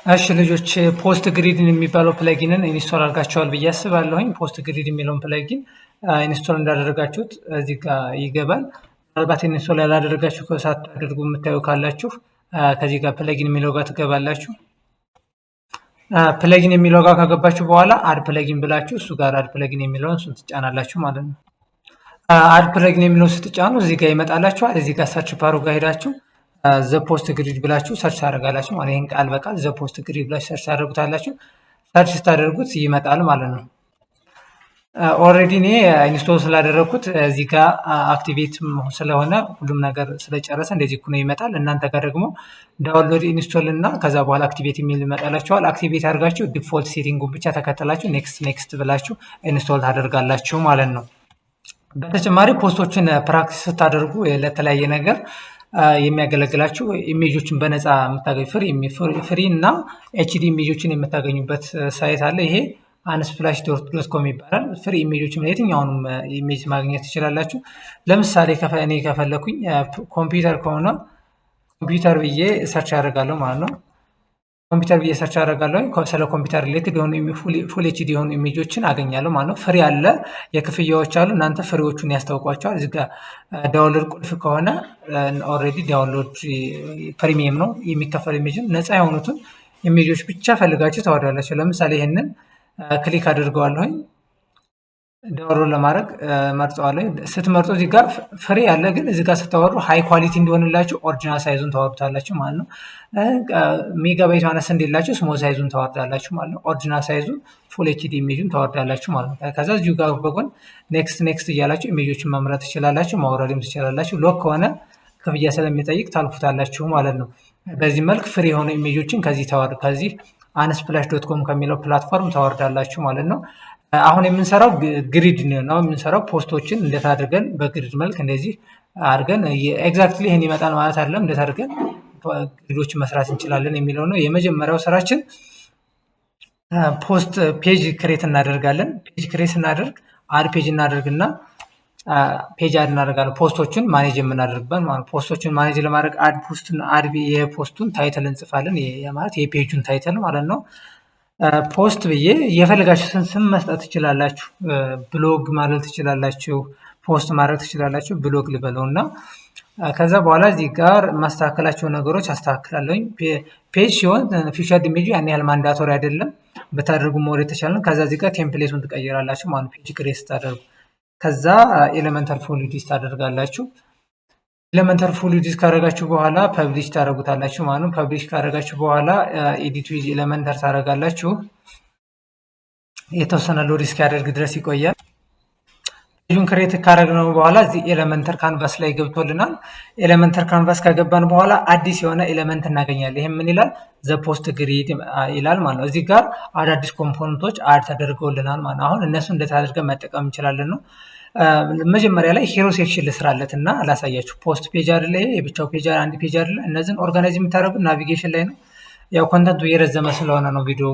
እሺ ልጆች ፖስት ግሪድን የሚባለው ፕለጊንን ኢንስቶል አድርጋችኋል ብዬ አስባለሁኝ። ፖስት ግሪድ የሚለውን ፕለጊን ኢንስቶል እንዳደረጋችሁት እዚህ ጋር ይገባል። ምናልባት ኢንስቶል ያላደረጋችሁ ሳታደርጉ የምታዩ ካላችሁ ከዚህ ጋር ፕለጊን የሚለው ጋር ትገባላችሁ። ፕለጊን የሚለው ጋር ከገባችሁ በኋላ አድ ፕለጊን ብላችሁ እሱ ጋር አድ ፕለጊን የሚለውን እሱን ትጫናላችሁ ማለት ነው። አድ ፕለጊን የሚለውን ስትጫኑ እዚህ ጋር ይመጣላችኋል። እዚህ ጋር ሰርች ባሩ ጋር ሄዳችሁ ዘ ፖስት ግሪድ ብላችሁ ሰርች ታደርጋላችሁ ማለት ይሄን ቃል በቃል ዘ ፖስት ግሪድ ብላችሁ ሰርች ታደርጉታላችሁ። ሰርች ስታደርጉት ይመጣል ማለት ነው። ኦልሬዲ እኔ ኢንስቶል ስላደረግኩት እዚህ ጋር አክቲቬት ስለሆነ ሁሉም ነገር ስለጨረሰ እንደዚህ እኮ ነው ይመጣል። እናንተ ጋር ደግሞ ዳውንሎድ ኢንስቶል እና ከዛ በኋላ አክቲቬት የሚል ይመጣላችኋል። አክቲቬት አድርጋችሁ ዲፎልት ሴቲንጉን ብቻ ተከተላችሁ ኔክስት ኔክስት ብላችሁ ኢንስቶል ታደርጋላችሁ ማለት ነው። በተጨማሪ ፖስቶችን ፕራክቲስ ስታደርጉ ለተለያየ ነገር የሚያገለግላችሁ ኢሜጆችን በነፃ የምታገኙ ፍሪ እና ኤችዲ ኢሜጆችን የምታገኙበት ሳይት አለ። ይሄ አንስፕላሽ ዶት ኮም ይባላል። ፍሪ ኢሜጆችን የትኛውንም ኢሜጅ ማግኘት ትችላላችሁ። ለምሳሌ እኔ ከፈለኩኝ ኮምፒውተር ከሆነ ኮምፒውተር ብዬ ሰርች ያደርጋለሁ ማለት ነው። ኮምፒውተር ብዬ ሰርች አደርጋለሁ። ስለ ኮምፒውተር ሪሌትድ የሆኑ ፉል ኤችዲ የሆኑ ኢሜጆችን አገኛለሁ ማለት ነው። ፍሪ አለ፣ የክፍያዎች አሉ። እናንተ ፍሪዎቹን ያስታውቋቸዋል። እዚህ ጋር ዳውንሎድ ቁልፍ ከሆነ ኦልሬዲ ዳውንሎድ ፕሪሚየም ነው የሚከፈል ኢሜጅን። ነፃ የሆኑትን ኢሜጆች ብቻ ፈልጋችሁ ታወርዳላችሁ። ለምሳሌ ይሄንን ክሊክ አድርገዋለሁኝ ዳውንሎድ ለማድረግ መርጠዋለሁ። ስትመርጡ እዚህ ጋር ፍሪ አለ፣ ግን እዚህ ጋር ስታወርዱ ሃይ ኳሊቲ እንዲሆንላችሁ ኦሪጂናል ሳይዙን ታወርዱታላችሁ ማለት ነው። ሜጋባይት አነስ እንዲላችሁ ስሞል ሳይዙን ታወርዳላችሁ ማለት ነው። ኦሪጂናል ሳይዙን ፉል ኤችዲ ኢሜጁን ታወርዳላችሁ ማለት ነው። ከዛ እዚሁ ጋር በጎን ኔክስት ኔክስት እያላችሁ ኢሜጆችን መምረጥ ትችላላችሁ፣ ማውረድም ትችላላችሁ። ሎክ ከሆነ ክፍያ ስለሚጠይቅ ታልፉታላችሁ ማለት ነው። በዚህ መልክ ፍሪ የሆኑ ኢሜጆችን ከዚህ አንስፕላሽ ዶት ኮም ከሚለው ፕላትፎርም ታወርዳላችሁ ማለት ነው። አሁን የምንሰራው ግሪድ ነው የምንሰራው። ፖስቶችን እንዴት አድርገን በግሪድ መልክ እንደዚህ አድርገን ኤግዛክትሊ ይሄን ይመጣል ማለት አይደለም፣ እንዴት አድርገን ግሪዶችን መስራት እንችላለን የሚለው ነው የመጀመሪያው ስራችን። ፖስት ፔጅ ክሬት እናደርጋለን። ፔጅ ክሬት ስናደርግ አድ ፔጅ እናደርግና ፔጅ አድ እናደርጋለን። ፖስቶችን ማኔጅ የምናደርግበት ማለት ፖስቶችን ማኔጅ ለማድረግ አድ የፖስቱን ታይትል እንጽፋለን። ማለት የፔጁን ታይትል ማለት ነው። ፖስት ብዬ የፈልጋችሁትን ስም መስጠት ትችላላችሁ። ብሎግ ማለት ትችላላችሁ፣ ፖስት ማድረግ ትችላላችሁ። ብሎግ ልበለው እና ከዛ በኋላ እዚህ ጋር ማስተካከላቸው ነገሮች አስተካክላለሁኝ። ፔጅ ሲሆን ፊቸርድ ኢሜጁ ያን ያህል ማንዳቶሪ አይደለም፣ ብታደርጉ ሞር የተሻለ ነው። ከዛ እዚህ ጋር ቴምፕሌቱን ትቀይራላችሁ ማለት ፔጅ ክሬት ስታደርጉ። ከዛ ኤሌመንታል ፉል ዲስ ታደርጋላችሁ። ኤሌመንተር ፉል ዩዝ ካደረጋችሁ በኋላ ፐብሊሽ ታደርጉታላችሁ ማለት ነው። ፐብሊሽ ካደረጋችሁ በኋላ ኤዲት ዊዝ ኤሌመንተር ታደርጋላችሁ። የተወሰነ ሎድ እስኪያደርግ ድረስ ይቆያል። ፔጁን ክሬት ካደረግነው በኋላ እዚህ ኤሌመንተር ካንቫስ ላይ ገብቶልናል። ኤሌመንተር ካንቫስ ከገባን በኋላ አዲስ የሆነ ኤሌመንት እናገኛለን። ይሄም ምን ይላል? ዘ ፖስት ግሪድ ይላል ማለት ነው። እዚህ ጋር አዳዲስ ኮምፖነንቶች አድ ተደርገውልናል ማለት ነው። አሁን እነሱ እንዴት አድርገን መጠቀም እንችላለን ነው። መጀመሪያ ላይ ሄሮ ሴክሽን ልስራለት እና ላሳያችሁ። ፖስት ፔጅ አይደለ፣ የብቻው ፔጅ አንድ ፔጅ አይደለ። እነዚህን ኦርጋናይዝ የምታደርጉት ናቪጌሽን ላይ ነው። ያው ኮንተንቱ እየረዘመ ስለሆነ ነው ቪዲዮ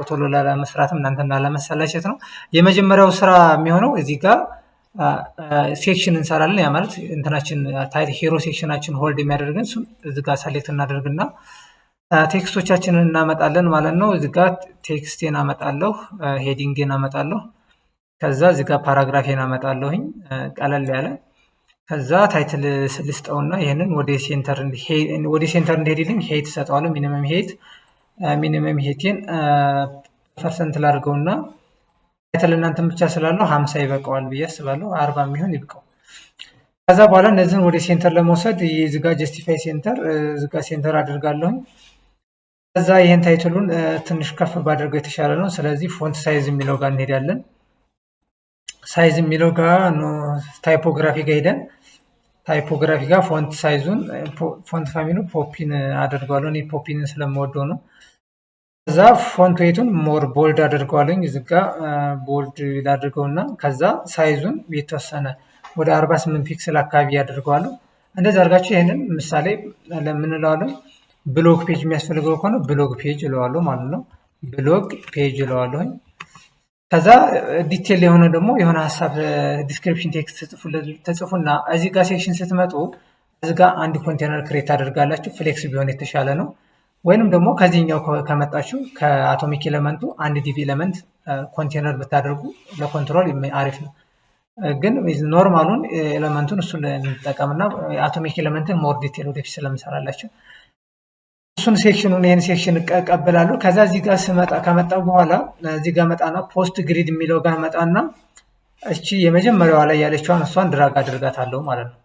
ቶሎ ላለመስራትም እናንተና ላለመሰላቸት ነው። የመጀመሪያው ስራ የሚሆነው እዚህ ጋር ሴክሽን እንሰራለን። ያ ማለት እንትናችን ታይት ሄሮ ሴክሽናችን ሆልድ የሚያደርገን እሱን እዚህ ጋር ሰሌክት እናደርግና ቴክስቶቻችንን እናመጣለን ማለት ነው። እዚህ ጋር ቴክስቴን አመጣለሁ፣ ሄዲንግን አመጣለሁ። ከዛ እዚህ ጋር ፓራግራፌን አመጣለሁኝ ቀለል ያለ። ከዛ ታይትል ልስጠውና ይሄንን ወደ ሴንተር እንዲሄድልኝ ሄት ሰጠዋለሁ። ሚኒመም ሄቴን ፐርሰንት ላድርገውና ታይትል እናንተን ብቻ ስላለው 50 ይበቃዋል ብዬ አስባለሁ። 40 የሚሆን ይብቃው። ከዛ በኋላ እነዚህን ወደ ሴንተር ለመውሰድ እዚህ ጋር ጀስቲፋይ ሴንተር እዚህ ጋር ሴንተር አድርጋለሁኝ። ከዛ ይሄን ታይትሉን ትንሽ ከፍ ባደርገው የተሻለ ነው። ስለዚህ ፎንት ሳይዝ የሚለው ጋር እንሄዳለን። ሳይዝ የሚለው ጋር ታይፖግራፊ ጋር ሄደን ታይፖግራፊ ጋር ፎንት ሳይዙን ፎንት ፋሚሊ ፖፒን አደርገዋለሁ። እኔ ፖፒን ስለምወደው ነው። ከዛ ፎንት ዌቱን ሞር ቦልድ አደርገዋለሁ። እዚህ ጋር ቦልድ ላድርገውና ከዛ ሳይዙን የተወሰነ ወደ 48 ፒክስል አካባቢ ያደርገዋለሁ። እንደዚህ አድርጋችሁ ይሄንን ምሳሌ ለምን እለዋለሁ? ብሎግ ፔጅ የሚያስፈልገው ከሆነ ብሎግ ፔጅ እለዋለሁ ማለት ነው። ብሎግ ፔጅ እለዋለሁ። ከዛ ዲቴል የሆነ ደግሞ የሆነ ሀሳብ ዲስክሪፕሽን ቴክስት ተጽፉና እዚህ ጋር ሴክሽን ስትመጡ እዚህ ጋር አንድ ኮንቴነር ክሬት ታደርጋላችሁ። ፍሌክስ ቢሆን የተሻለ ነው። ወይንም ደግሞ ከዚህኛው ከመጣችሁ ከአቶሚክ ኤሌመንቱ አንድ ዲቪ ኤሌመንት ኮንቴነር ብታደርጉ ለኮንትሮል አሪፍ ነው። ግን ኖርማሉን ኤሌመንቱን እሱን እንጠቀምና አቶሚክ ኤሌመንትን ሞር ዲቴል ወደፊት ስለምሰራላቸው እሱን ሴክሽኑን ይህን ሴክሽን እቀበላለሁ። ከዛ እዚህ ጋር ስመጣ ከመጣው በኋላ እዚህ ጋር መጣና ፖስት ግሪድ የሚለው ጋር መጣና እቺ የመጀመሪያዋ ላይ ያለችዋን እሷን ድራግ አድርጋታለሁ ማለት ነው።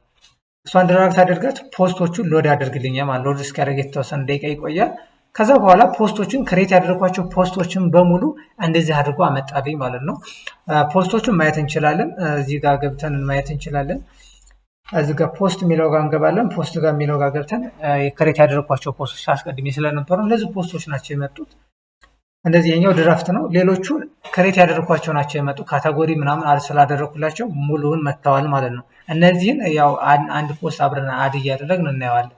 እሷን ድራግ ሳደርጋት ፖስቶቹን ሎድ ያደርግልኛል ማለት ሎድ እስኪያደርግ የተወሰነ ደቂቃ ይቆያል። ከዛ በኋላ ፖስቶችን ክሬት ያደረኳቸው ፖስቶችን በሙሉ እንደዚህ አድርጎ አመጣልኝ ማለት ነው። ፖስቶቹን ማየት እንችላለን። እዚህ ጋር ገብተን ማየት እንችላለን። እዚህ ጋር ፖስት የሚለው ጋር እንገባለን። ፖስት ጋር የሚለው ጋር ገብተን ክሬት ያደረኳቸው ፖስቶች አስቀድሜ ስለነበሩ እነዚህ ፖስቶች ናቸው የመጡት። እንደዚህ የኛው ድራፍት ነው። ሌሎቹ ክሬት ያደረኳቸው ናቸው የመጡ ካታጎሪ ምናምን ስላደረኩላቸው ሙሉውን መጥተዋል ማለት ነው። እነዚህን ያው አንድ ፖስት አብረን አድ እያደረግን እናየዋለን።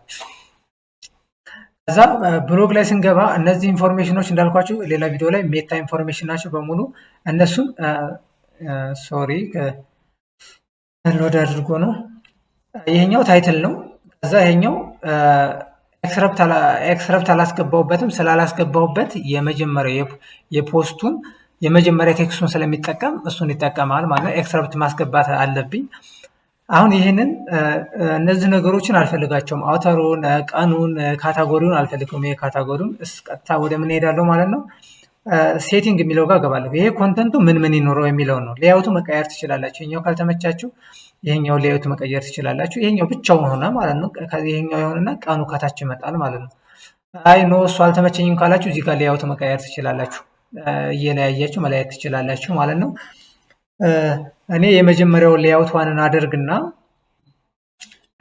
ከዛ ብሎግ ላይ ስንገባ እነዚህ ኢንፎርሜሽኖች እንዳልኳቸው ሌላ ቪዲዮ ላይ ሜታ ኢንፎርሜሽን ናቸው በሙሉ እነሱን ሶሪ ሎድ አድርጎ ነው። ይሄኛው ታይትል ነው። ከዛ ይሄኛው ኤክስረፕት አላስገባውበትም። ስላላስገባውበት የመጀመሪያው የፖስቱን የመጀመሪያ ቴክስቱን ስለሚጠቀም እሱን ይጠቀማል ማለት ነው። ኤክስረፕት ማስገባት አለብኝ። አሁን ይህንን እነዚህ ነገሮችን አልፈልጋቸውም። አውተሩን፣ ቀኑን፣ ካታጎሪውን አልፈልገውም። ይሄ ካታጎሪውን ቀጥታ ወደ ምን ሄዳለሁ ማለት ነው። ሴቲንግ የሚለው ጋር ገባለሁ። ይሄ ኮንተንቱ ምን ምን ይኖረው የሚለው ነው። ሌያውቱ መቀየር ትችላላችሁ። ይሄኛው ካልተመቻችሁ ይሄኛው ሌያውቱ መቀየር ትችላላችሁ። ይሄኛው ብቻውን ሆነ ማለት ነው። ይሄኛው የሆነና ቀኑ ከታች ይመጣል ማለት ነው። አይ ኖ እሱ አልተመቸኝም ካላችሁ እዚህ ጋር ሌያውቱ መቀየር ትችላላችሁ። እየለያያችሁ መለያየት ትችላላችሁ ማለት ነው። እኔ የመጀመሪያው ሌያውት ዋንን አደርግና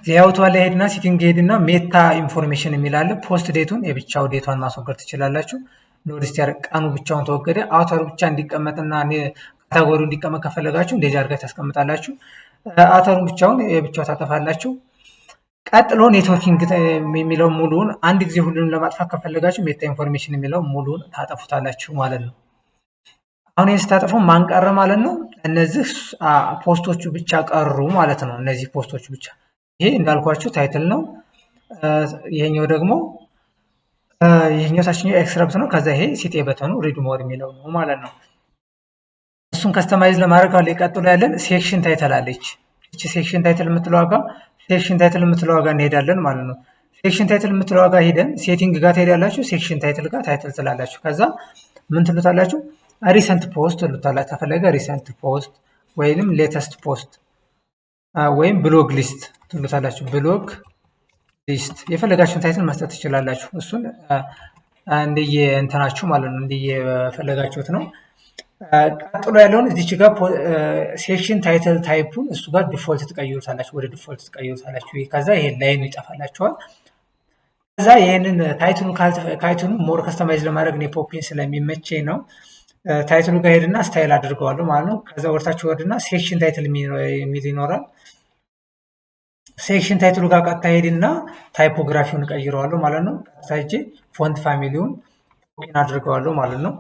ሌያውት ዋን ላይ ሄድና ሴቲንግ ሄድና ሜታ ኢንፎርሜሽን የሚላለ ፖስት ዴቱን የብቻው ዴቷን ማስወገድ ትችላላችሁ። ኖቲስ ቀኑ ብቻውን ተወገደ። አውተሩ ብቻ እንዲቀመጥና ካታጎሪው እንዲቀመጥ ከፈለጋችሁ እንደዚህ አድርጋችሁ ታስቀምጣላችሁ። አውተሩን ብቻውን የብቻው ታጠፋላችሁ። ቀጥሎ ኔትወርኪንግ የሚለው ሙሉውን አንድ ጊዜ ሁሉንም ለማጥፋት ከፈለጋችሁ ሜታ ኢንፎርሜሽን የሚለው ሙሉውን ታጠፉታላችሁ ማለት ነው። አሁን ይህን ስታጠፉ ማን ቀረ ማለት ነው? እነዚህ ፖስቶቹ ብቻ ቀሩ ማለት ነው። እነዚህ ፖስቶቹ ብቻ። ይሄ እንዳልኳችሁ ታይትል ነው። ይሄኛው ደግሞ ይሄኛው ታችኛው ኤክስረፕት ነው። ከዛ ይሄ ሲጤ በተኑ ሪድ ሞር የሚለው ነው ማለት ነው። እሱን ከስተማይዝ ለማድረግ አለ ቀጥሎ ያለን ሴክሽን ታይትል አለች። እቺ ሴክሽን ታይትል የምትለው ዋጋ ሴክሽን ታይትል የምትለው ዋጋ እንሄዳለን ማለት ነው። ሴክሽን ታይትል የምትለው ዋጋ ሄደን ሴቲንግ ጋር ትሄዳላችሁ። ሴክሽን ታይትል ጋር ታይትል ትላላችሁ። ከዛ ምን ትሉታላችሁ? ሪሰንት ፖስት ትሉታላችሁ። ተፈለገ ሪሰንት ፖስት ወይንም ሌተስት ፖስት ወይም ብሎግ ሊስት ትሉታላችሁ። ብሎግ ሊስት የፈለጋችሁን ታይትል መስጠት ትችላላችሁ። እሱን እንደየ እንትናችሁ ማለት ነው፣ እንደየፈለጋችሁት ነው። ቀጥሎ ያለውን እዚች ጋር ሴክሽን ታይትል ታይፑን እሱ ጋር ዲፎልት ትቀይሩታላችሁ፣ ወደ ዲፎልት ትቀይሩታላችሁ። ከዛ ይሄ ላይኑ ይጠፋላችኋል። ከዛ ይሄንን ታይትሉን ሞር ከስተማይዝ ለማድረግ እኔ ፖፒን ስለሚመቸኝ ነው። ታይትሉ ጋር ሄድና ስታይል አድርገዋለሁ ማለት ነው። ከዛ ወርታችሁ ወርድና ሴክሽን ታይትል የሚል ይኖራል። ሴክሽን ታይትሉ ጋር ቀጥታ ሄድና ታይፖግራፊውን ቀይረዋለሁ ማለት ነው። ቀጥታ ሄጄ ፎንት ፋሚሊውን ፖፒን አድርገዋለሁ ማለት ነው።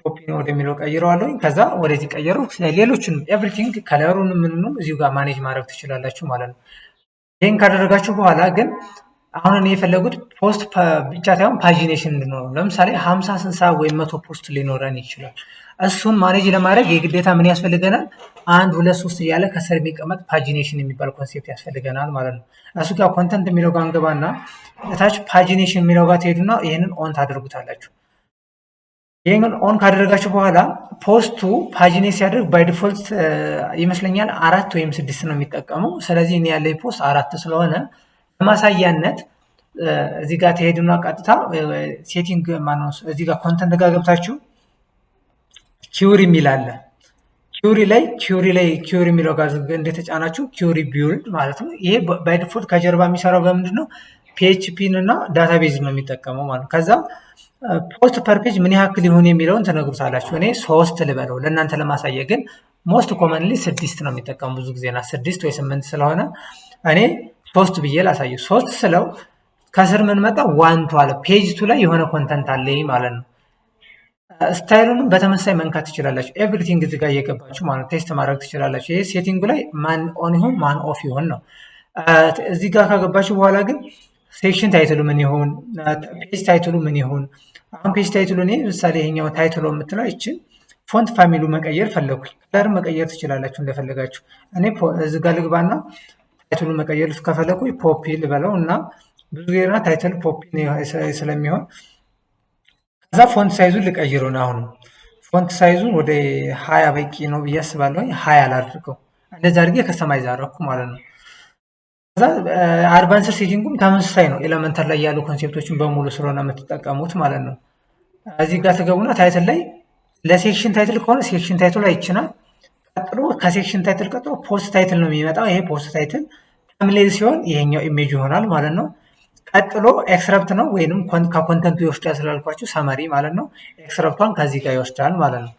ፖፒን ወደሚለው ቀይረዋለሁ። ከዛ ወደዚህ ቀየሩ። ሌሎችን ኤቭሪቲንግ ከለሩን ምንም እዚሁ ጋር ማኔጅ ማድረግ ትችላላችሁ ማለት ነው። ይህን ካደረጋችሁ በኋላ ግን አሁን እኔ የፈለጉት ፖስት ብቻ ሳይሆን ፓጂኔሽን እንዲኖረው። ለምሳሌ 50 60 ወይም 100 ፖስት ሊኖረን ይችላል። እሱን ማኔጅ ለማድረግ የግዴታ ምን ያስፈልገናል? 1 2 3 እያለ ከስር የሚቀመጥ ፓጂኔሽን የሚባል ኮንሴፕት ያስፈልገናል ማለት ነው። እሱ ጋር ኮንተንት የሚለው ጋር እንገባና እታች ፓጂኔሽን የሚለው ጋር ትሄዱና ይህንን ኦን ታደርጉታላችሁ። ይህንን ኦን ካደረጋችሁ በኋላ ፖስቱ ፓጂኔት ሲያደርግ ባይ ዲፎልት ይመስለኛል 4 ወይም 6 ነው የሚጠቀመው። ስለዚህ እኔ ያለኝ ፖስት 4 ስለሆነ ለማሳያነት እዚህ ጋር ትሄዱና ቀጥታ ሴቲንግ ማነው እዚህ ጋር ኮንተንት ጋር ገብታችሁ ኪውሪ የሚል አለ። ኪውሪ የሚለው ጋር እንደተጫናችሁ ኪውሪ ቢውልድ ማለት ነው። ይሄ ባይ ዲፎልት ከጀርባ የሚሰራው በምንድን ነው? ፒኤችፒን እና ዳታቤዝ ነው የሚጠቀመው ማለት ነው። ከዛ ፖስት ፐር ፔጅ ምን ያክል ይሁን የሚለውን ትነግሩታላችሁ። እኔ 3 ልበለው ለእናንተ ለማሳየ፣ ግን ሞስት ኮመንሊ 6 ነው የሚጠቀሙ ብዙ ጊዜና 6 ወይ 8 ስለሆነ እኔ 3 ብዬ ላሳየው። 3 ስለው ከስር ምን መጣ? ዋንቱ አለ። ፔጅ ቱ ላይ የሆነ ኮንተንት አለ ማለት ነው። ስታይሉንም በተመሳይ መንካት ትችላላችሁ። ኤቭሪቲንግ እዚህ ጋር እየገባችሁ ማለት ቴስት ማድረግ ትችላላችሁ። ይሄ ሴቲንጉ ላይ ማን ኦን ይሁን ማን ኦፍ ይሁን ነው። እዚህ ጋር ካገባችሁ በኋላ ግን ሴክሽን ታይትሉ ምን ይሁን፣ ፔጅ ታይትሉ ምን ይሁን። አሁን ፔጅ ታይትሉ እኔ ምሳሌ ይሄኛው ታይትሉ የምትለው ይችን ፎንት ፋሚሉ መቀየር ፈለኩኝ። ከለር መቀየር ትችላላችሁ እንደፈለጋችሁ። እኔ እዚህ ጋር ልግባና ታይትሉን መቀየር ከፈለኩ ፖፒ ልበለው እና ብዙ ጊዜና ታይትል ፖፒ ስለሚሆን ከዛ ፎንት ሳይዙን ልቀይሩ ነው። አሁን ፎንት ሳይዙን ወደ 20 በቂ ነው ብዬ አስባለሁ። 20 ላድርገው። እንደዛ አድርጌ ከስተማይዝ አደረኩ ማለት ነው። ከዛ አድቫንስድ ሴቲንጉም ተመሳሳይ ነው። ኤሌመንተር ላይ ያሉ ኮንሴፕቶችን በሙሉ ስለሆነ የምትጠቀሙት ማለት ነው። እዚህ ጋር ተገቡና ታይትል ላይ ለሴክሽን ታይትል ከሆነ ሴክሽን ታይትል ላይ ይችላል። ቀጥሎ ከሴክሽን ታይትል ቀጥሎ ፖስት ታይትል ነው የሚመጣው። ይሄ ፖስት ታይትል ተምሌል ሲሆን ይሄኛው ኢሜጅ ይሆናል ማለት ነው። ቀጥሎ ኤክስረፕት ነው ወይንም ከኮንተንቱ ይወስዳል ስላልኳችሁ ሰመሪ ማለት ነው። ኤክስረፕቷን ከዚህ ጋር ይወስዳል ማለት ነው።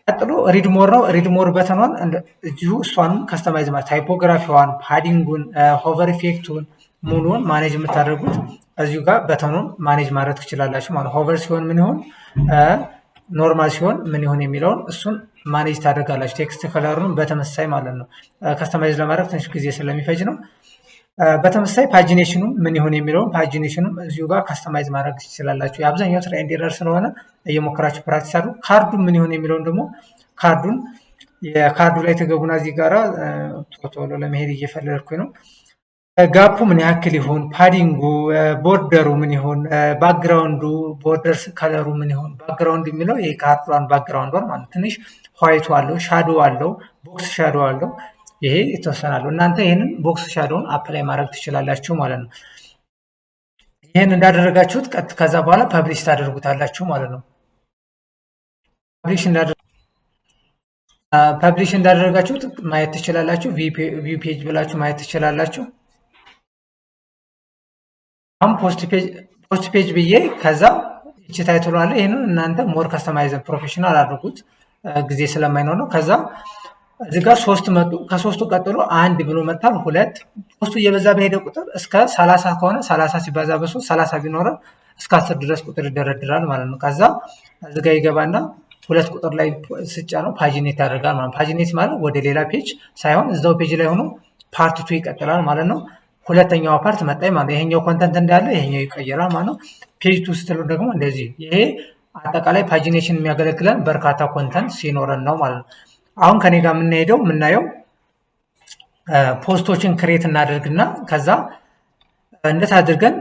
ቀጥሎ ሪድ ሞር ነው። ሪድ ሞር በተኗን እዚሁ እሷንም ከስተማይዝ ማለት ታይፖግራፊዋን፣ ፓዲንጉን፣ ሆቨር ኢፌክቱን ሙሉውን ማኔጅ የምታደርጉት እዚሁ ጋር በተኑን ማኔጅ ማድረግ ትችላላችሁ ማለት ሆቨር ሲሆን ምን ይሆን፣ ኖርማል ሲሆን ምን ይሆን የሚለውን እሱን ማኔጅ ታደርጋላችሁ። ቴክስት ከለሩን በተመሳሳይ ማለት ነው። ከስተማይዝ ለማድረግ ትንሽ ጊዜ ስለሚፈጅ ነው። በተመሳሳይ ፓጂኔሽኑ ምን ይሆን የሚለውን ፓጂኔሽኑም እዚሁ ጋር ካስተማይዝ ማድረግ ትችላላችሁ። የአብዛኛው ትራይ ኤንድ ኤረር ስለሆነ እየሞከራችሁ ፕራክቲስ አድርጉ። ካርዱ ምን ይሆን የሚለውን ደግሞ ካርዱን የካርዱ ላይ ተገቡና እዚህ ጋራ ቶሎ ለመሄድ እየፈለግኩኝ ነው። ጋፑ ምን ያክል ይሆን፣ ፓዲንጉ፣ ቦርደሩ ምን ይሆን፣ ባክግራውንዱ ቦርደር ከለሩ ምን ይሆን። ባክግራውንድ የሚለው ይሄ ካርዷን ባክግራውንዷን ማለት ትንሽ ዋይቱ አለው፣ ሻዶ አለው፣ ቦክስ ሻዶ አለው። ይሄ የተወሰናሉ። እናንተ ይህንን ቦክስ ሻዶውን አፕላይ ማድረግ ትችላላችሁ ማለት ነው። ይህን እንዳደረጋችሁት ከዛ በኋላ ፐብሊሽ ታደርጉታላችሁ ማለት ነው። ፐብሊሽ እንዳደረጋችሁት ማየት ትችላላችሁ። ቪው ፔጅ ብላችሁ ማየት ትችላላችሁ። አሁን ፖስት ፔጅ ብዬ ከዛ እቺ ታይትሉ አለ። ይህንን እናንተ ሞር ከስተማይዘን ፕሮፌሽናል አድርጉት፣ ጊዜ ስለማይኖር ነው። ከዛ እዚህ ጋር 3 መጡ። ከ3ቱ ቀጥሎ 1 ብሎ መጣል። 2 ፖስቱ እየበዛ በሄደ ቁጥር እስከ 30 ከሆነ 30 ሲባዛ በ3 30 ቢኖረን እስከ 10 ድረስ ቁጥር ይደረድራል ማለት ነው። ከዛ እዚህ ጋር ይገባና 2 ቁጥር ላይ ስጫ ነው ፓጂኔት ያደርጋል ማለት ነው። ፓጂኔት ማለት ወደ ሌላ ፔጅ ሳይሆን እዛው ፔጅ ላይ ሆኖ ፓርት 2 ይቀጥላል ማለት ነው። ሁለተኛው ፓርት መጣይ ማለት ይሄኛው ኮንተንት እንዳለ ይሄኛው ይቀየራል ማለት ነው። ፔጅ 2 ስትሉ ደግሞ እንደዚህ። ይሄ አጠቃላይ ፓጂኔሽን የሚያገለግለን በርካታ ኮንተንት ሲኖረን ነው ማለት ነው። አሁን ከኔ ጋር የምናየው ፖስቶችን ክሬት እናደርግና ከዛ እንዴት አድርገን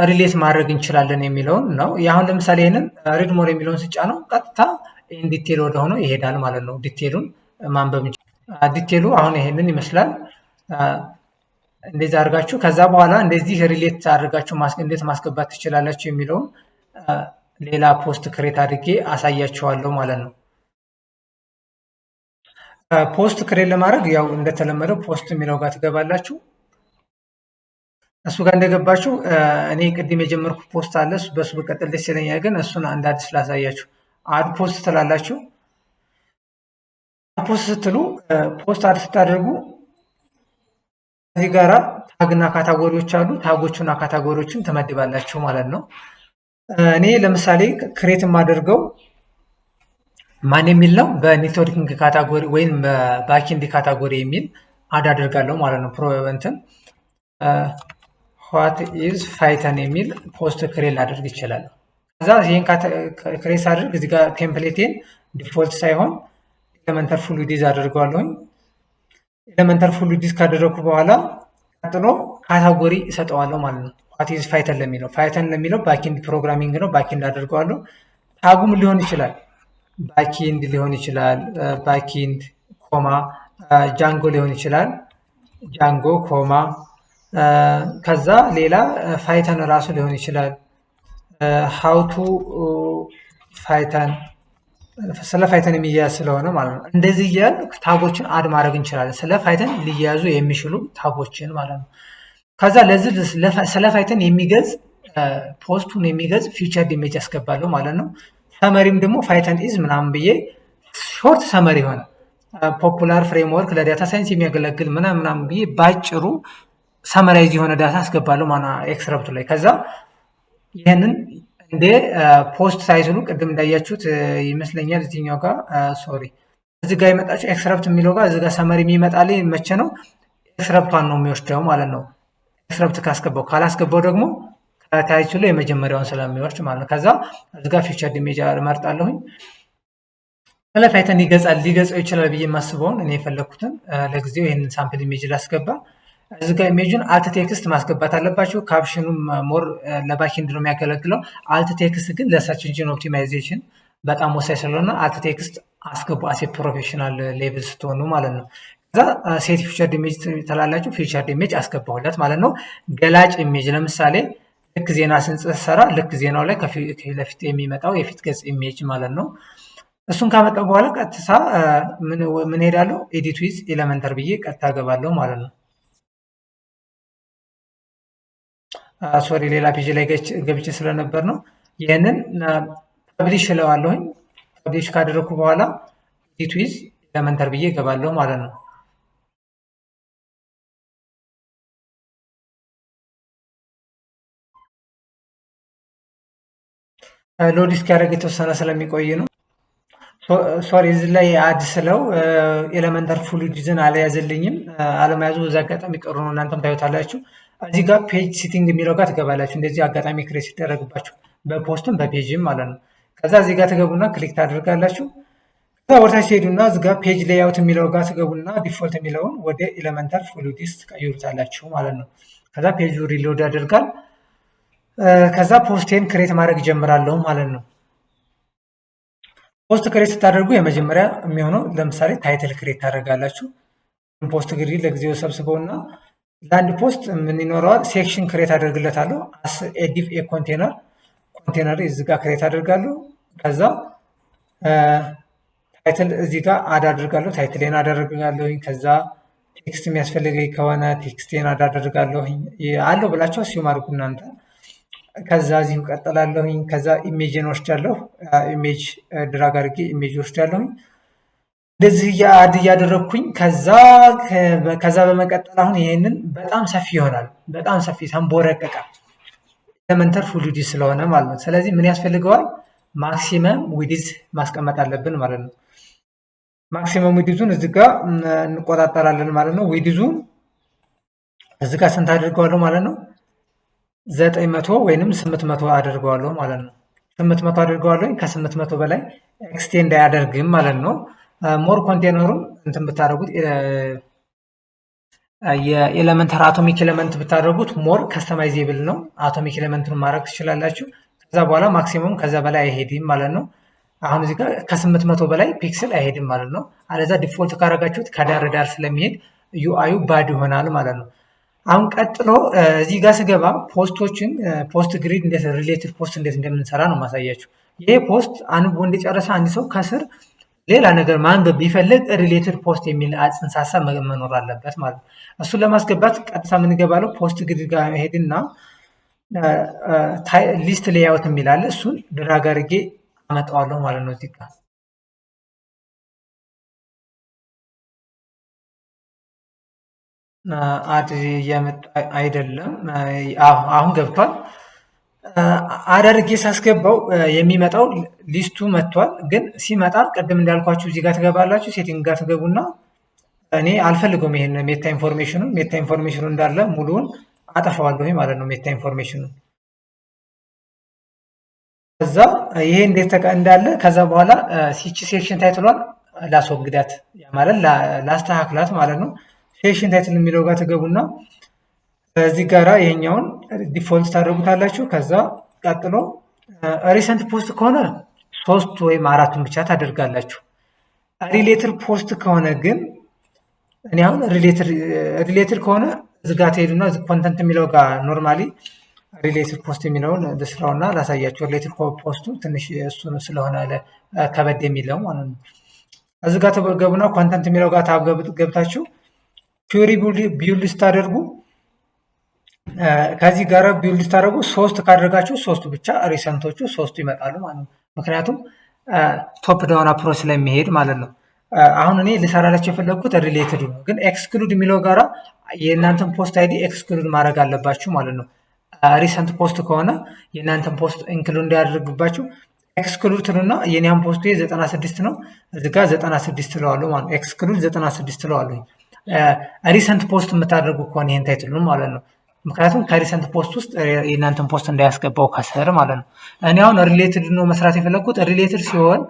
ሪሌት ማድረግ እንችላለን የሚለውን ነው። አሁን ለምሳሌ ይሄንን ሪድ ሞር የሚለውን ስጫ ነው ቀጥታ ኢን ዲቴል ወደ ሆነው ይሄዳል ማለት ነው። ዲቴሉን ማንበብ ዲቴሉ አሁን ይሄንን ይመስላል። እንደዚህ አድርጋችሁ ከዛ በኋላ እንደዚህ ሪሌት አድርጋችሁ እንዴት ማስገባት ትችላላችሁ የሚለውን ሌላ ፖስት ክሬት አድርጌ አሳያችኋለሁ ማለት ነው። ፖስት ክሬት ለማድረግ ያው እንደተለመደው ፖስት የሚለው ጋር ትገባላችሁ። እሱ ጋር እንደገባችሁ እኔ ቅድም የጀመርኩት ፖስት አለ፣ በሱ በቀጥል ደስ ይለኛል፣ ግን እሱን አንድ አዲስ ላሳያችሁ። አድ ፖስት ትላላችሁ። ፖስት ስትሉ ፖስት አድ ስታደርጉ እዚህ ጋራ ታግና ካታጎሪዎች አሉ። ታጎቹና ካታጎሪዎችን ትመድባላችሁ ማለት ነው። እኔ ለምሳሌ ክሬት የማደርገው ማን የሚል ነው? በኔትወርኪንግ ካታጎሪ ወይም በባክኤንድ ካታጎሪ የሚል አድ አደርጋለሁ ማለት ነው። እንትን ዋት ኢዝ ፓይተን የሚል ፖስት ክሬት ላደርግ ይችላል። ከዛ ይሄን ክሬት አድርግ እዚህ ጋር ቴምፕሌቴን ዲፎልት ሳይሆን ኤሌመንተር ፉል ዊድዝ አደርገዋለሁኝ። ኤሌመንተር ፉል ዊድዝ ካደረኩ በኋላ ቀጥሎ ካታጎሪ እሰጠዋለሁ ማለት ነው። ዋት ኢዝ ፓይተን ለሚለው ፓይተን ለሚለው ባክኤንድ ፕሮግራሚንግ ነው፣ ባክኤንድ አደርገዋለሁ። ታጉም ሊሆን ይችላል ባክኤንድ ሊሆን ይችላል፣ ባክኤንድ ኮማ ጃንጎ ሊሆን ይችላል፣ ጃንጎ ኮማ ከዛ ሌላ ፓይተን ራሱ ሊሆን ይችላል። ሃውቱ ፓይተን ስለ ፓይተን የሚያያዝ ስለሆነ ማለት ነው። እንደዚህ እያል ታጎችን አድ ማድረግ እንችላለን፣ ስለ ፓይተን ሊያያዙ የሚችሉ ታጎችን ማለት ነው። ከዛ ለዚህ ስለ ፓይተን የሚገዝ ፖስቱን የሚገዝ ፊቸር ኢሜጅ ያስገባለሁ ማለት ነው። ሰመሪም ደግሞ ፓይተን ኢዝ ምናምን ብዬ ሾርት ሰመሪ ሆነ ፖፑላር ፍሬምወርክ ለዳታ ሳይንስ የሚያገለግል ምናምን ብዬ ባጭሩ ሰመራይዝ የሆነ ዳታ አስገባለሁ ማለት ኤክስረፕቱ ላይ። ከዛ ይህንን እንደ ፖስት ሳይዝሉ ቅድም እንዳያችሁት ይመስለኛል እዚህኛው ጋር ሶሪ እዚህ ጋር የመጣችሁ ኤክስረፕት የሚለው ጋር እዚህ ጋር ሰመሪ የሚመጣልኝ መቼ ነው? ኤክስረፕቷን ነው የሚወስደው ማለት ነው። ኤክስረፕት ካስገባው፣ ካላስገባው ደግሞ ከታይትሉ የመጀመሪያውን ስለሚወርድ ማለት ነው። ከዛ እዚህ ጋር ፊቸርድ ኢሜጅ እመርጣለሁኝ። ከላይ ፓይተን ሊገጸው ይችላል ብዬ የማስበውን እኔ የፈለኩትን ለጊዜው ይህንን ሳምፕል ኢሜጅ ላስገባ። እዚህ ጋር ኢሜጁን አልት ቴክስት ማስገባት አለባቸው። ካፕሽኑም ሞር ለባክኤንድ ነው የሚያገለግለው። አልት ቴክስት ግን ለሰርች ኢንጂን ኦፕቲማይዜሽን በጣም ወሳኝ ስለሆነ አልት ቴክስት አስገቡ፣ አሴ ፕሮፌሽናል ሌቭል ስትሆኑ ማለት ነው። ከዛ ሴት ፊቸርድ ኢሜጅ ትላላችሁ። ፊቸርድ ኢሜጅ አስገባሁለት ማለት ነው። ገላጭ ኢሜጅ ለምሳሌ ልክ ዜና ስንሰራ ልክ ዜናው ላይ ከፊት ለፊት የሚመጣው የፊት ገጽ ኢሜጅ ማለት ነው። እሱን ካመጣው በኋላ ቀጥታ ምን ሄዳለሁ? ኤዲት ዊዝ ኤለመንተር ብዬ ቀጥታ ገባለሁ ማለት ነው። ሶሪ ሌላ ፔጅ ላይ ገብቼ ስለነበር ነው። ይህንን ፐብሊሽ እለዋለሁኝ። ፐብሊሽ ካደረግኩ በኋላ ኤዲት ዊዝ ኤለመንተር ብዬ ገባለሁ ማለት ነው። ሎድ እስኪያደርግ የተወሰነ ስለሚቆይ ነው። ሶሪ እዚህ ላይ አድ ስለው ኤለመንተር ፉል ዲዛይን አልያዘልኝም። አለመያዙ በዛ አጋጣሚ ቀሩ ነው። እናንተም ታዩታላችሁ። እዚህ ጋር ፔጅ ሲቲንግ የሚለው ጋር ትገባላችሁ። እንደዚህ አጋጣሚ ክሬት ሲደረግባችሁ በፖስትም በፔጅም ማለት ነው። ከዛ እዚህ ጋር ትገቡና ክሊክ ታደርጋላችሁ። ከዛ ወደታች ትሄዱና እዚህ ጋር ፔጅ ሌይአውት የሚለው ጋር ትገቡና ዲፎልት የሚለውን ወደ ኤለመንተር ፉል ዲዛይን ትቀይሩታላችሁ ማለት ነው። ከዛ ፔጁ ሪሎድ ያደርጋል። ከዛ ፖስቴን ክሬት ማድረግ ጀምራለሁ ማለት ነው። ፖስት ክሬት ስታደርጉ የመጀመሪያ የሚሆነው ለምሳሌ ታይትል ክሬት ታደርጋላችሁ። ፖስት እንግዲህ ለጊዜው ሰብስበውና ለአንድ ፖስት ምን ይኖረዋል? ሴክሽን ክሬት አደርግለታለሁ። አስ ኤዲፍ ኤ ኮንቴነር እዚህ ጋር ክሬት አደርጋለሁ። ከዛ ታይትል እዚህ ጋር አድ አደርጋለሁ። ታይትሌን አደርጋለሁኝ። ከዛ ቴክስት የሚያስፈልገኝ ከሆነ ቴክስቴን አድ አደርጋለሁኝ። አለው ብላችሁ አስዩም አድርጉ እናንተ። ከዛ እዚሁ ቀጥላለሁኝ። ከዛ ኢሜጅን ወስዳለሁ። ኢሜጅ ድራግ አድርጌ ኢሜጅ ወስዳለሁኝ። እንደዚህ አድ እያደረግኩኝ ከዛ በመቀጠል አሁን ይሄንን በጣም ሰፊ ይሆናል። በጣም ሰፊ ተንቦረቀቃል። ኤለመንተር ፉል ዊድዝ ስለሆነ ማለት ነው። ስለዚህ ምን ያስፈልገዋል? ማክሲመም ዊድዝ ማስቀመጥ አለብን ማለት ነው። ማክሲመም ዊድዙን እዚህ ጋር እንቆጣጠራለን ማለት ነው። ዊድዙን እዚህ ጋር ስንት አድርገዋለሁ ማለት ነው? 900 ወይንም 800 አድርገዋለሁ ማለት ነው። 800 አድርገዋለሁ። ከ800 በላይ ኤክስቴንድ አያደርግም ማለት ነው። ሞር ኮንቴነሩን እንትን ብታደርጉት የኤለመንተር አቶሚክ ኤለመንት ብታደርጉት ሞር ከስተማይዜብል ነው። አቶሚክ ኤለመንትን ማድረግ ትችላላችሁ። ከዛ በኋላ ማክሲመም ከዛ በላይ አይሄድም ማለት ነው። አሁን እዚህ ጋር ከ800 በላይ ፒክስል አይሄድም ማለት ነው። አለዛ ዲፎልት ካደረጋችሁት ከዳር ዳር ስለሚሄድ ዩአዩ ባድ ይሆናል ማለት ነው። አሁን ቀጥሎ እዚህ ጋር ስገባ ፖስቶችን ፖስት ግሪድ እንዴት ሪሌትድ ፖስት እንዴት እንደምንሰራ ነው ማሳያችሁ። ይሄ ፖስት አንብቦ እንደጨረሰ አንድ ሰው ከስር ሌላ ነገር ማንበብ ቢፈልግ ሪሌትድ ፖስት የሚል ጽንሰ ሀሳብ መኖር አለበት ማለት ነው። እሱን ለማስገባት ቀጥታ የምንገባለው ፖስት ግሪድ ጋር ሄድና ሊስት ሌይአውት የሚል አለ። እሱን ድራግ አድርጌ አመጣዋለሁ ማለት ነው። እዚህ ጋር አድ እያመጣ አይደለም። አሁን ገብቷል። አዳርጌ ሳስገባው የሚመጣው ሊስቱ መጥቷል። ግን ሲመጣ ቅድም እንዳልኳችሁ እዚህ ጋር ትገባላችሁ። ሴቲንግ ጋር ትገቡና እኔ አልፈልገውም ይሄን ሜታ ኢንፎርሜሽኑ እንዳለ ሙሉውን አጠፋዋለሁ ማለት ነው። ሜታ ኢንፎርሜሽኑ ከዛ ይሄ እንዴት እንዳለ ከዛ በኋላ ሲቺ ሴክሽን ታይትሏን ላስወግዳት ማለት ላስተካክላት ማለት ነው። ሴክሽን ታይትል የሚለው ጋር ትገቡና እዚህ ጋራ ይሄኛውን ዲፎልት ታደርጉታላችሁ። ከዛ ቀጥሎ ሪሰንት ፖስት ከሆነ 3 ወይም 4ቱን ብቻ ታደርጋላችሁ። ሪሌትድ ፖስት ከሆነ ግን እኔ አሁን ሪሌትድ ከሆነ እዚህ ጋር ትሄዱና ኮንተንት የሚለው ጋር ኖርማሊ ሪሌትድ ፖስት የሚለውን ልስራውና ላሳያችሁ። ሪሌትድ ፖስቱ ትንሽ እሱ ስለሆነ ከበድ የሚለው ማለት ነው። እዚህ ጋር ተገቡና ኮንተንት የሚለው ጋር ገብታችሁ ፒውሪ ቢውልድ ስታደርጉ ከዚህ ጋር ቢውልድ ስታደርጉ 3 ካደረጋችሁ 3ቱ ብቻ ሪሰንቶቹ 3ቱ ይመጣሉ ማለት ነው። ምክንያቱም ቶፕ ዳውን አፕሮች ስለሚሄድ ማለት ነው። አሁን እኔ ልሰራላችሁ የፈለግኩት ሪሌትድ ነው። ግን ኤክስክሉድ የሚለው ጋራ የእናንተን ፖስት አይዲ ኤክስክሉድ ማድረግ አለባችሁ ማለት ነው። ሪሰንት ፖስት ከሆነ የእናንተን ፖስት ኢንክሉድ እንዲያደርግባችሁ ኤክስክሉድ ትሉና የኔን ፖስቱ 96 ነው። እዚህ ጋር 96 ትለዋለሁ ማለት ነው። ኤክስክሉድ 96 ትለዋለሁ። ሪሰንት ፖስት የምታደርጉ ከሆነ ይሄን ታይትል ነው ማለት ነው። ምክንያቱም ከሪሰንት ፖስት ውስጥ የእናንተን ፖስት እንዳያስገባው ከስር ማለት ነው። እኔ አሁን ሪሌትድ ነው መስራት የፈለግኩት። ሪሌትድ ሲሆን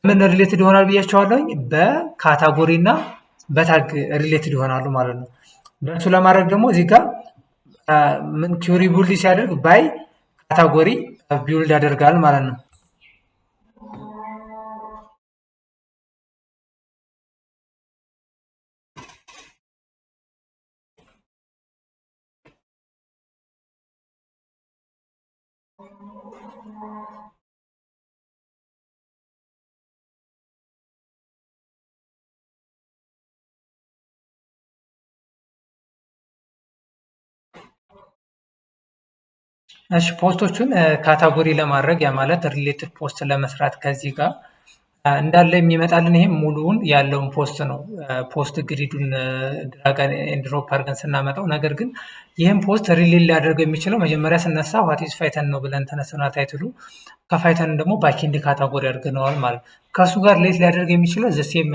ምን ሪሌትድ ይሆናል ብያቸዋለሁኝ? በካታጎሪ እና በታግ ሪሌትድ ይሆናሉ ማለት ነው። በእሱ ለማድረግ ደግሞ እዚህ ጋር ምን ኪውሪ ቢልድ ሲያደርግ ባይ ካታጎሪ ቢውልድ ያደርጋል ማለት ነው። እሺ ፖስቶቹን ካታጎሪ ለማድረግ ያ ማለት ሪሌትድ ፖስት ለመስራት ከዚህ ጋር እንዳለ የሚመጣልን ይሄ ሙሉውን ያለውን ፖስት ነው። ፖስት ግሪዱን ድራግ ኤንድ ድሮፕ አድርገን ስናመጣው፣ ነገር ግን ይህም ፖስት ሪሌት ሊያደርገው የሚችለው መጀመሪያ ስነሳ ዋት ኢዝ ፋይተን ነው ብለን ተነስተናል ታይትሉ። ከፋይተን ደግሞ ባኪንድ ካታጎሪ አድርገነዋል ማለት ከእሱ ጋር ሌት ሊያደርግ የሚችለው ዘሴም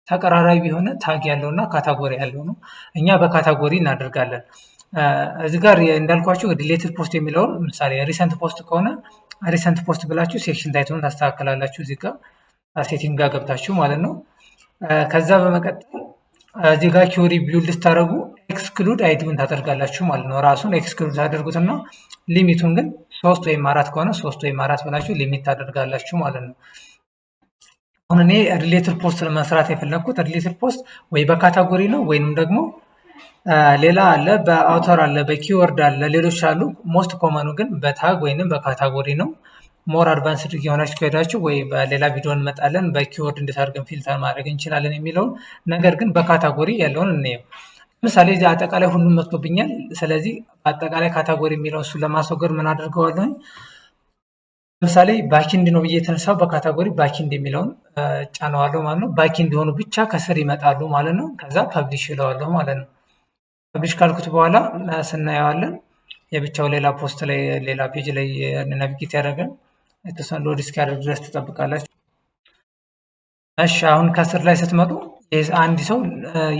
ተቀራራቢ የሆነ ታግ ያለው እና ካታጎሪ ያለው ነው። እኛ በካታጎሪ እናደርጋለን። እዚህ ጋር እንዳልኳችሁ ሪሌትድ ፖስት የሚለውን ምሳሌ ሪሰንት ፖስት ከሆነ ሪሰንት ፖስት ብላችሁ ሴክሽን ታይትሉን ታስተካክላላችሁ እዚህ ጋር ሴቲንግ ጋር ገብታችሁ ማለት ነው። ከዛ በመቀጠል እዚህ ጋር ኪውሪ ቢውልድ ስታደርጉ ኤክስክሉድ አይዲውን ታደርጋላችሁ ማለት ነው። ራሱን ኤክስክሉድ ታደርጉትና ሊሚቱን ግን 3 ወይም 4 ከሆነ 3 ወይም 4 ብላችሁ ሊሚት ታደርጋላችሁ ማለት ነው። አሁን እኔ ሪሌትድ ፖስት ለመስራት የፈለግኩት ሪሌትድ ፖስት ወይ በካታጎሪ ነው ወይንም ደግሞ ሌላ አለ፣ በአውተር አለ፣ በኪወርድ አለ፣ ሌሎች አሉ። ሞስት ኮመኑ ግን በታግ ወይንም በካታጎሪ ነው። ሞር አድቫንስድ የሆናችሁ ከሄዳችሁ ወይ በሌላ ቪዲዮ እንመጣለን በኪወርድ እንዴት አድርገን ፊልተር ማድረግ እንችላለን የሚለውን ነገር ግን በካታጎሪ ያለውን እንየው። ለምሳሌ እዚህ አጠቃላይ ሁሉም መጥቶብኛል። ስለዚህ አጠቃላይ ካታጎሪ የሚለውን እሱን ለማስወገድ ምን አድርገዋለሁ? ለምሳሌ ባኪንድ ነው ብዬ የተነሳው በካታጎሪ ባኪንድ የሚለውን ጫነዋለሁ ማለት ነው። ባኪንድ የሆኑ ብቻ ከስር ይመጣሉ ማለት ነው። ከዛ ፐብሊሽ ይለዋለሁ ማለት ነው። ፐብሊሽ ካልኩት በኋላ ስናየዋለን የብቻው ሌላ ፖስት ላይ ሌላ ፔጅ ላይ ናቪጌት ያደርጋል። የተወሰነ ሎድ እስኪያደርግ ድረስ ትጠብቃላችሁ። እሺ አሁን ከስር ላይ ስትመጡ አንድ ሰው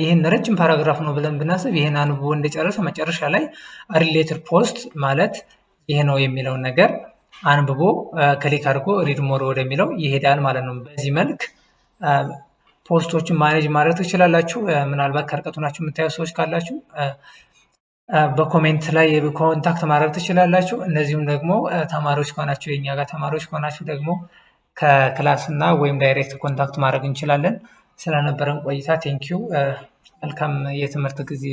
ይህን ረጅም ፓራግራፍ ነው ብለን ብናስብ ይህን አንብቦ እንደጨረሰ መጨረሻ ላይ ሪሌትድ ፖስት ማለት ይሄ ነው የሚለውን ነገር አንብቦ ክሊክ አድርጎ ሪድ ሞር ወደሚለው ይሄዳል ማለት ነው። በዚህ መልክ ፖስቶችን ማኔጅ ማድረግ ትችላላችሁ። ምናልባት ከርቀቱ ናችሁ የምታዩ ሰዎች ካላችሁ በኮሜንት ላይ ኮንታክት ማድረግ ትችላላችሁ። እንደዚሁም ደግሞ ተማሪዎች ከሆናችሁ የኛ ጋር ተማሪዎች ከሆናችሁ ደግሞ ከክላስ እና ወይም ዳይሬክት ኮንታክት ማድረግ እንችላለን። ስለነበረን ቆይታ ቴንኪዩ። መልካም የትምህርት ጊዜ